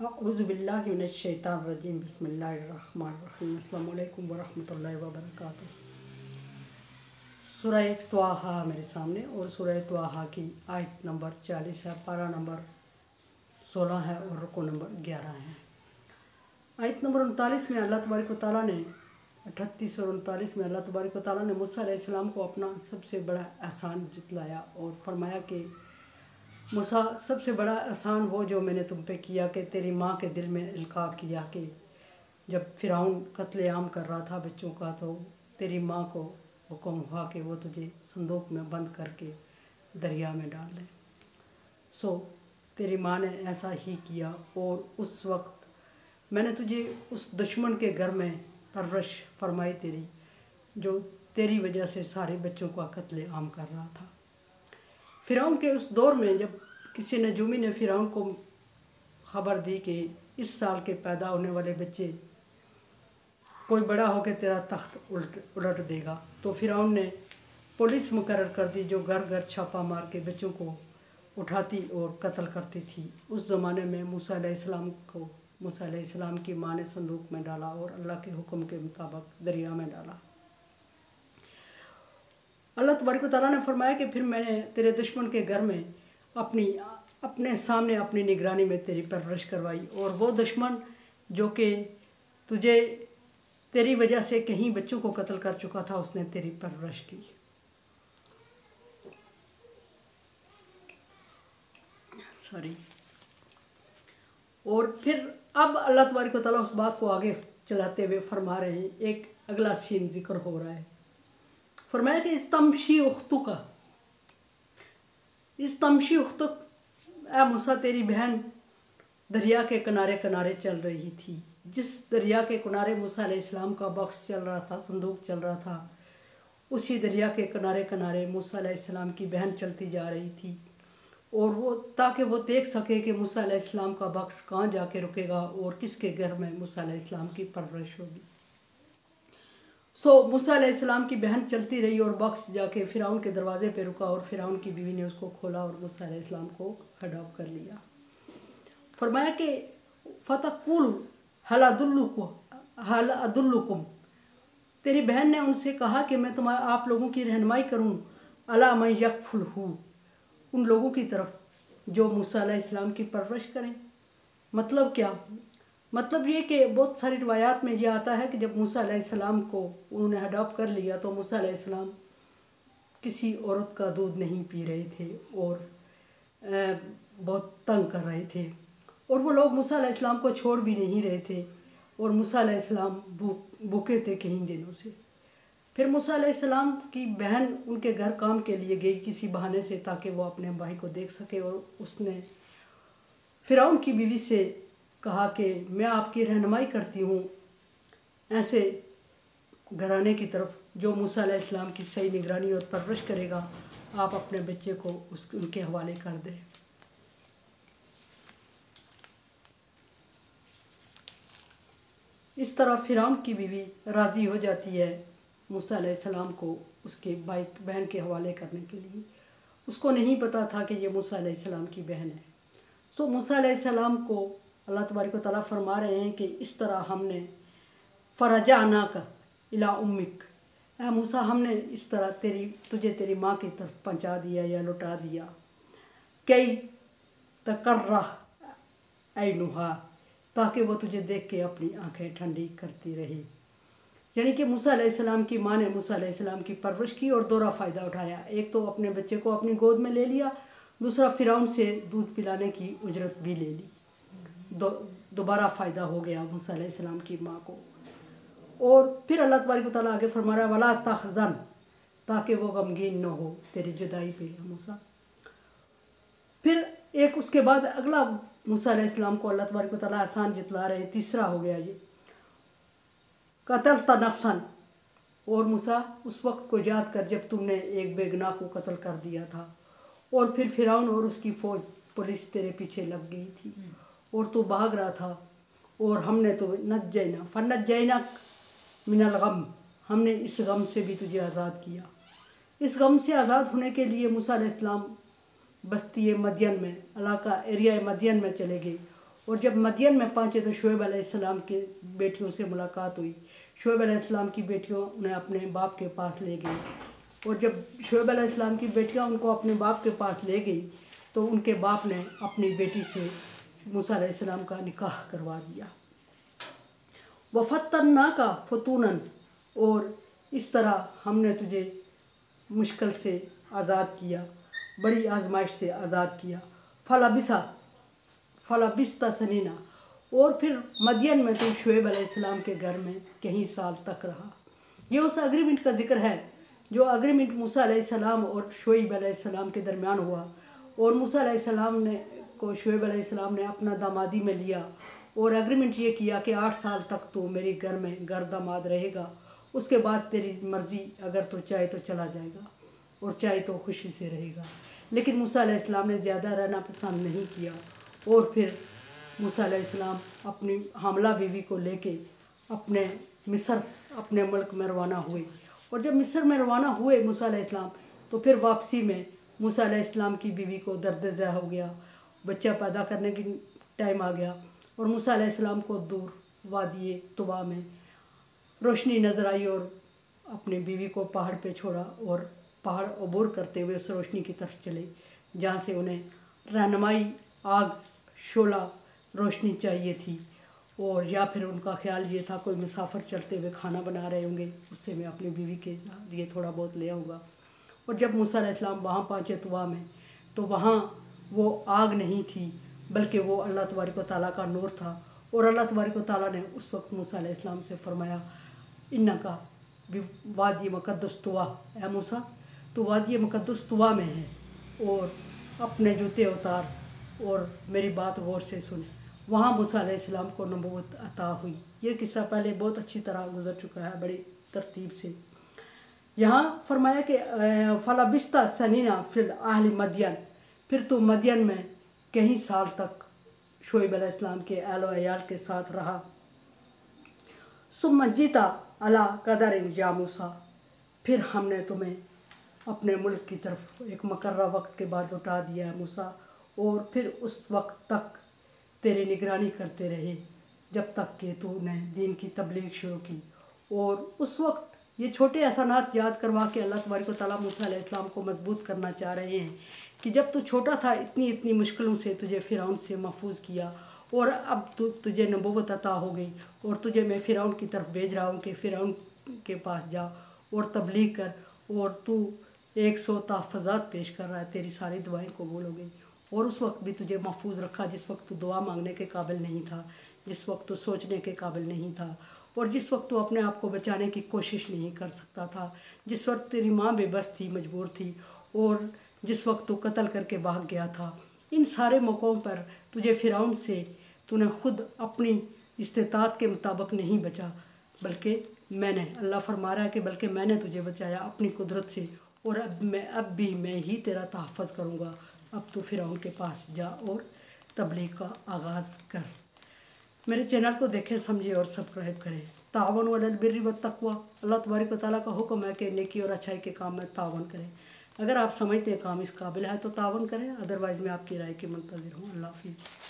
अऊज़ुबिल्लाहि मिनश्शैतानिर्रजीम बिस्मिल्लाहिर्रहमानिर्रहीम अस्सलामु अलैकुम वरहमतुल्लाहि वबरकातुहू। सूरह त्वाहा मेरे सामने और सूरह त्वाहा की आयत नंबर 40 है, पारा नंबर 16 है और रुकू नंबर 11 है। आयत नंबर 39 में अल्लाह तबारक व तआला ने 38 और 39 में अल्लाह तबारक व तआला ने मूसा अलैहिस्सलाम को अपना सबसे बड़ा एहसान जितलाया और फरमाया कि मूसा, सबसे बड़ा एहसान वो जो मैंने तुम पे किया कि तेरी माँ के दिल में इल्का किया कि जब फ़िरौन कत्लेआम कर रहा था बच्चों का, तो तेरी माँ को हुक्म हुआ कि वो तुझे संदूक में बंद करके दरिया में डाल दे। सो तेरी माँ ने ऐसा ही किया और उस वक्त मैंने तुझे उस दुश्मन के घर में परवरिश फरमाई तेरी, जो तेरी वजह से सारे बच्चों का कत्लेआम कर रहा था। फ़िरौन के उस दौर में जब किसी नजूमी ने फ़िरौन को ख़बर दी कि इस साल के पैदा होने वाले बच्चे कोई बड़ा होकर तेरा तख्त उलट देगा, तो फ़िरौन ने पुलिस मुकर्रर कर दी जो घर घर छापा मार के बच्चों को उठाती और कत्ल करती थी। उस ज़माने में मूसा अलैहिस्सलाम की माँ ने संदूक में डाला और अल्लाह के हुक्म के मुताबिक दरिया में डाला। अल्लाह तबारक व तआला ने फरमाया कि फिर मैंने तेरे दुश्मन के घर में अपने सामने अपनी निगरानी में तेरी परवरिश करवाई, और वो दुश्मन जो कि तुझे तेरी वजह से कहीं बच्चों को कत्ल कर चुका था, उसने तेरी परवरिश की। और फिर अब अल्लाह तबारक व तआला उस बात को आगे चलाते हुए फरमा रहे हैं, एक अगला सीन जिक्र हो रहा है। फरमाया कि इस्तमशी उख्तुक, ए मूसा तेरी बहन दरिया के किनारे किनारे चल रही थी। जिस दरिया के किनारे मूसा अलैहिस्सलाम का बक्स चल रहा था, संदूक चल रहा था, उसी दरिया के किनारे किनारे मूसा अलैहिस्सलाम की बहन चलती जा रही थी, और वो ताकि वो देख सके कि मूसा अलैहिस्सलाम का बक्स कहाँ जाके रुकेगा और किसके घर में मूसा अलैहिस्सलाम की परवरिश होगी। सो मूसा अलैहिस्सलाम की बहन चलती रही और बक्स जाके फ़िरौन के दरवाज़े पे रुका और फ़िरौन की बीवी ने उसको खोला और मूसा अलैहिस्सलाम को अडॉप्ट कर लिया। फरमाया कि फ़तक़ूल हल अदुल्लुकुम, तेरी बहन ने उनसे कहा कि मैं आप लोगों की रहनुमाई करूं अला मन यकफुलहू, उन लोगों की तरफ जो मूसा अलैहिस्सलाम की परवरिश करें। मतलब क्या? मतलब ये कि बहुत सारी रिवायात में ये आता है कि जब मूसा अलैहिस्सलाम को उन्होंने अडॉप्ट कर लिया तो मूसा अलैहिस्सलाम किसी औरत का दूध नहीं पी रहे थे और बहुत तंग कर रहे थे, और वो लोग मूसा अलैहिस्सलाम को छोड़ भी नहीं रहे थे, और मूसा अलैहिस्सलाम भूखे थे कई दिनों से। फिर मूसा अलैहिस्सलाम की बहन उनके घर काम के लिए गई किसी बहाने से, ताकि वो अपने भाई को देख सके, और उसने फ़िरौन की बीवी से कहा कि मैं आपकी रहनुमाई करती हूँ ऐसे घराने की तरफ जो मूसा अलैहिस्सलाम की सही निगरानी और परवरिश करेगा, आप अपने बच्चे को उनके हवाले कर दें। इस तरह फ़िरौन की बीवी राज़ी हो जाती है मूसा अलैहिस्सलाम को उसके भाई बहन के हवाले करने के लिए। उसको नहीं पता था कि ये मूसा अलैहिस्सलाम की बहन है। सो मूसा अलैहिस्सलाम को अल्लाह तबारक व तआला फरमा रहे हैं कि इस तरह हमने फ़रजानाका इला उम्मिक, ए मूसा हमने इस तरह तुझे तेरी माँ की तरफ पहुँचा दिया या लौटा दिया। कई तकर्रा ऐनुहा, ताकि वो तुझे देख के अपनी आंखें ठंडी करती रही। यानी कि मूसा अलैहिस्सलाम की माँ ने मूसा अलैहिस्सलाम की परवरिश की और दोहरा फ़ायदा उठाया। एक तो अपने बच्चे को अपनी गोद में ले लिया, दूसरा फ़िरौन से दूध पिलाने की उजरत भी ले ली। दोबारा फ़ायदा हो गया मूसा अलैहिस्सलाम की माँ को। और फिर अल्लाह तबारक व तआला आगे फरमा रहा है वला तहज़न, ताकि वो गमगीन न हो तेरी जुदाई पे मूसा। फिर एक उसके बाद अगला मूसा अलैहिस्सलाम को अल्लाह तबारक व तआला आसान जितला रहे, तीसरा हो गया ये कतलता नफ्सन, और मूसा उस वक्त को याद कर जब तुमने एक बेगुनाह को कत्ल कर दिया था, और फिर फ़िरौन और उसकी फ़ौज पुलिस तेरे पीछे लग गई थी और तू भाग रहा था, और हमने तो नज्जैना मिनल गम, हमने इस गम से भी तुझे आज़ाद किया। इस गम से आज़ाद होने के लिए मूसा अलैहिस्सलाम बस्ती मदियन में, इलाका एरिया मदियन में चले गए और जब मदियन में पहुँचे तो शुएब अलैहिस्सलाम के बेटियों से मुलाकात हुई। शुएब अलैहिस्सलाम की बेटियों उन्हें अपने बाप के पास ले गई, और जब शुएब अलैहिस्सलाम की बेटियां उनको अपने बाप के पास ले गई तो उनके बाप ने अपनी बेटी से मूसा अलैहिस्सलाम का निकाह करवा दिया। वफ़त्तन्नाका फ़ुतूनन, और इस तरह हमने तुझे मुश्किल से आज़ाद किया, बड़ी आजमाइश से आज़ाद किया। फलाबिस्ता सनीना, और फिर मदियन में तो शुएब अलैहिस्सलाम के घर में कई साल तक रहा। ये उस एग्रीमेंट का जिक्र है जो एग्रीमेंट मूसा अलैहिस्सलाम और शुएब अलैहिस्सलाम के दरमियान हुआ, और मूसा अलैहिस्सलाम ने शुएब अलैहिस्सलाम ने अपना दामादी में लिया और एग्रीमेंट ये किया कि 8 साल तक तो मेरे घर में घर दामाद रहेगा, उसके बाद तेरी मर्ज़ी, अगर तो चाहे तो चला जाएगा और चाहे तो खुशी से रहेगा। लेकिन मूसा अलैहिस्सलाम ने ज़्यादा रहना पसंद नहीं किया, और फिर मूसा अलैहिस्सलाम अपनी हामला बीवी को लेके अपने मिस्र अपने मुल्क में रवाना हुए। और जब मिस्र में रवाना हुए मूसा अलैहिस्सलाम, तो फिर वापसी में मूसा अलैहिस्सलाम की बीवी को दर्द ज़ा हो गया, बच्चा पैदा करने की टाइम आ गया, और मूसा अलैहिस्सलाम को दूर वादी तुवा में रोशनी नज़र आई और अपनी बीवी को पहाड़ पे छोड़ा और पहाड़ अबूर करते हुए उस रोशनी की तरफ चले जहाँ से उन्हें रहनुमाई, आग, शोला, रोशनी चाहिए थी। और या फिर उनका ख्याल ये था कोई मुसाफिर चलते हुए खाना बना रहे होंगे, उससे मैं अपनी बीवी के लिए थोड़ा बहुत ले आऊँगा। और जब मूसा अलैहिस्सलाम वहाँ पहुँचे तुवा में, तो वहाँ वो आग नहीं थी बल्कि वो अल्लाह तबारक व तआला का नूर था। और अल्लाह तबारक व तआला ने उस वक्त मूसा अलैहिस्सलाम से फरमाया, इन्नका वादी मुक़द्दस तुवा, ए मूसा तो वादी मुक़द्दस तुवा में है, और अपने जूते उतार और मेरी बात गौर से सुन। वहाँ मूसा अलैहिस्सलाम को नबूवत अता हुई। ये किस्सा पहले बहुत अच्छी तरह गुजर चुका है, बड़ी तरतीब से। यहाँ फरमाया कि फलाबिस्ता सनीना फिल आहल मदियन, फिर तो मदियन में कई साल तक शुएब अलैहिस्सलाम के अहल व अयाल के साथ रहा। सुम्मा जीता अला कदरिन या मूसा, फिर हमने तुम्हें अपने मुल्क की तरफ एक मुकर्रर वक्त के बाद लौटा दिया है मूसा, और फिर उस वक्त तक तेरी निगरानी करते रहे जब तक कि तूने दीन की तबलीग शुरू की। और उस वक्त ये छोटे एहसानात याद करवा के अल्लाह तबारक व तआला मूसा अलैहिस्सलाम को मजबूत करना चाह रहे हैं कि जब तू छोटा था इतनी मुश्किलों से तुझे फ़िरौन से महफूज किया, और अब तुझे नबूवत अता हो गई, और तुझे मैं फ़िरौन की तरफ भेज रहा हूँ कि फ़िरौन के पास जा और तबलीग कर, और तू 100 तहफ़्फ़ुज़ात पेश कर रहा है, तेरी सारी दुआएं कबूल हो गई। और उस वक्त भी तुझे महफूज रखा जिस वक्त तू दुआ मांगने के काबिल नहीं था, जिस वक्त तू सोचने के काबिल नहीं था, और जिस वक्त तू अपने आप को बचाने की कोशिश नहीं कर सकता था, जिस वक्त तेरी माँ बेबस थी, मजबूर थी, और जिस वक्त तू कत्ल करके भाग गया था। इन सारे मौक़ों पर तुझे फ़िरौन से तूने खुद अपनी इस्तिताअत के मुताबिक नहीं बचा, बल्कि मैंने, अल्लाह फरमा रहा है कि बल्कि मैंने तुझे बचाया अपनी कुदरत से, और अब भी मैं ही तेरा तहफ़्फ़ुज़ करूँगा। अब तू फ़िरौन के पास जा और तबलीग का आगाज़ कर। मेरे चैनल को देखें, समझें और सब्सक्राइब करें। ताअवनु अलल बिर्रि वत्तक़वा, अल्लाह तबारक व तआला का हुक्म है कि नेकी और अच्छाई के काम में तावन करें। अगर आप समझते हैं काम इस काबिल है तो तावन करें, अदरवाइज़ मैं आपकी राय की मुंतज़िर हूँ। अल्लाह हाफ़िज़।